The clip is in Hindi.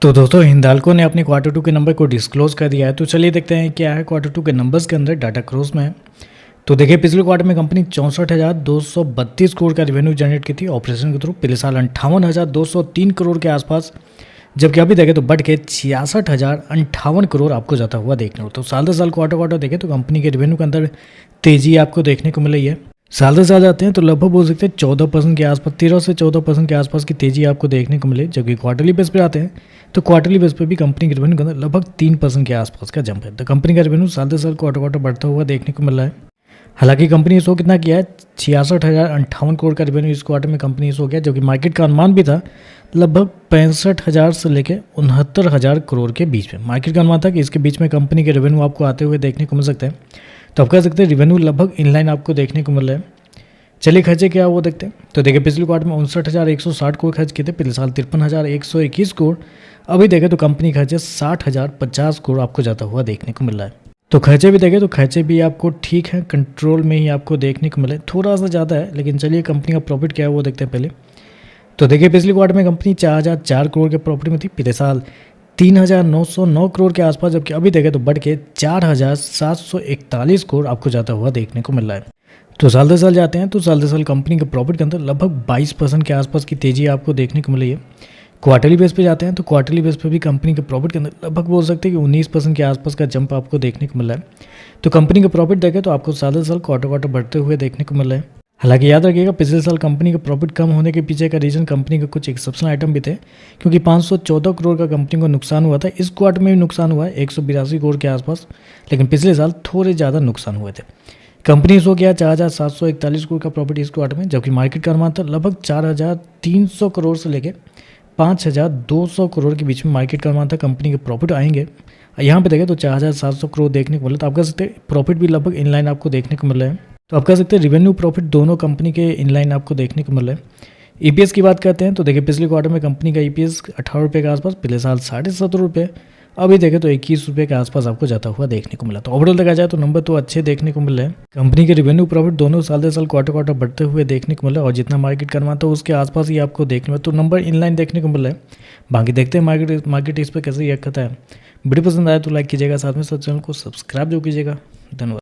तो दोस्तों हिंदाल्को ने अपने क्वार्टर टू के नंबर को डिस्क्लोज कर दिया है। तो चलिए देखते हैं क्या है क्वार्टर टू के नंबर्स के अंदर डाटा क्रॉस में है। तो देखिए पिछले क्वार्टर में कंपनी 64,232 करोड़ का रेवेन्यू जनरेट की थी ऑपरेशन के थ्रू। पिछले साल 58,203 करोड़ के आसपास, जबकि अभी देखें तो बढ़ के 66,058 करोड़ आपको जाता हुआ देखने को। तो साल दर साल क्वार्टर देखें तो कंपनी के रेवेन्यू के अंदर तेजी आपको देखने को मिल रही है। साल दर साल जाते हैं तो लगभग बोल सकते हैं 14% के आसपास, 13 से 14% के आसपास की तेजी आपको देखने को मिले। जबकि क्वार्टरली बेस पे आते हैं तो क्वार्टरली बेस पे भी कंपनी के रेवेन्यू के अंदर लगभग 3% के आसपास का जंप है। तो कंपनी का रेवेन्यू साल दर साल क्वार्टर बढ़ता हुआ देखने को मिल रहा है। हालांकि कंपनी ने शो कितना किया है, 66,058 करोड़ का रेवेन्यू इस क्वार्टर में कंपनी शो किया, जो कि मार्केट का अनुमान भी था लगभग 65,000 से लेकर 69,000 करोड़ के बीच में। मार्केट का अनुमान था कि इसके बीच में कंपनी के रेवेन्यू आपको आते हुए देखने को मिल सकते हैं। तो आप कह सकते हैं रेवेन्यू लगभग इनलाइन आपको देखने को मिल रहा है। चलिए खर्चे क्या वो देखते हैं। तो देखिए पिछले क्वार्टर में 59,160 करोड़ खर्च किए थे, पिछले साल 53,121 करोड़। अभी देखें तो कंपनी खर्चे 60,050 करोड़ आपको जाता हुआ देखने को मिल रहा है। तो खर्चे भी देखें तो खर्चे भी आपको ठीक है, कंट्रोल में ही आपको देखने को मिले, थोड़ा सा ज़्यादा है। लेकिन चलिए कंपनी का प्रॉफिट क्या है वो देखते हैं पहले। तो देखिए पिछले क्वार्टर में कंपनी 4,004 करोड़ के प्रॉफिट में थी, पिछले साल 3,909 करोड़ के आसपास, जबकि अभी देखें तो बढ़ के 4,741 करोड़ आपको जाता हुआ देखने को मिल रहा है। तो साल दर साल जाते हैं तो साल दर साल कंपनी के प्रॉफिट के अंदर लगभग 22% के आसपास की तेजी आपको देखने को मिली है। क्वार्टरली बेस पे जाते हैं तो क्वार्टरली बेस पे भी कंपनी के प्रॉफिट के अंदर लगभग बोल सकते हैं कि 19% के आसपास का जंप आपको देखने को मिल रहा है। तो कंपनी का प्रॉफिट देखें तो आपको साल दर साल क्वार्टर बढ़ते हुए देखने को मिल रहा है। हालांकि याद रखिएगा पिछले साल कंपनी का प्रॉफिट कम होने के पीछे का रीजन कंपनी के कुछ एक्सेप्शनल आइटम भी थे, क्योंकि 514 करोड़ का कंपनी को नुकसान हुआ था। इस क्वार्टर में भी नुकसान हुआ है 182 करोड़ के आसपास, लेकिन पिछले साल थोड़े ज़्यादा नुकसान हुए थे। कंपनी शो किया 4,741 करोड़ का प्रॉफिट इस क्वार्टर में, जबकि मार्केट का अनुमान था लगभग 4,300 करोड़ से लेकर 5,200 करोड़ के बीच में मार्केट का अनुमान था कंपनी के प्रॉफिट आएंगे। यहाँ पे देखें तो 4,700 करोड़ देखने को मिला। तो आप कह सकते हैं प्रॉफिट भी लगभग इनलाइन आपको देखने को मिल रहा है। तो आप कह सकते हैं रेवेन्यू प्रॉफिट दोनों कंपनी के इनलाइन आपको देखने को मिल रहा है। ईपीएस की बात करते हैं तो देखिए पिछले क्वार्टर में कंपनी का ईपीएस 18 रुपये के आसपास, पिछले साल 17.5 रुपये, अभी देखें तो 21 रुपये के आसपास आपको जाता हुआ देखने को मिला। तो ओवरऑल देखा जाए तो नंबर तो अच्छे देखने को मिल रहे हैं। कंपनी के रेवेन्यू प्रॉफिट दोनों साल दर साल क्वार्टर बढ़ते हुए देखने को मिल रहा है, और जितना मार्केट का अनुमान था उसके आसपास ही आपको देखने में तो नंबर इनलाइन देखने को मिल रहा है। बाकी देखते हैं मार्केट इस पर कैसे रिएक्ट करता है। वीडियो पसंद आया तो लाइक कीजिएगा, साथ में सब चैनल को सब्सक्राइब जो कीजिएगा। धन्यवाद।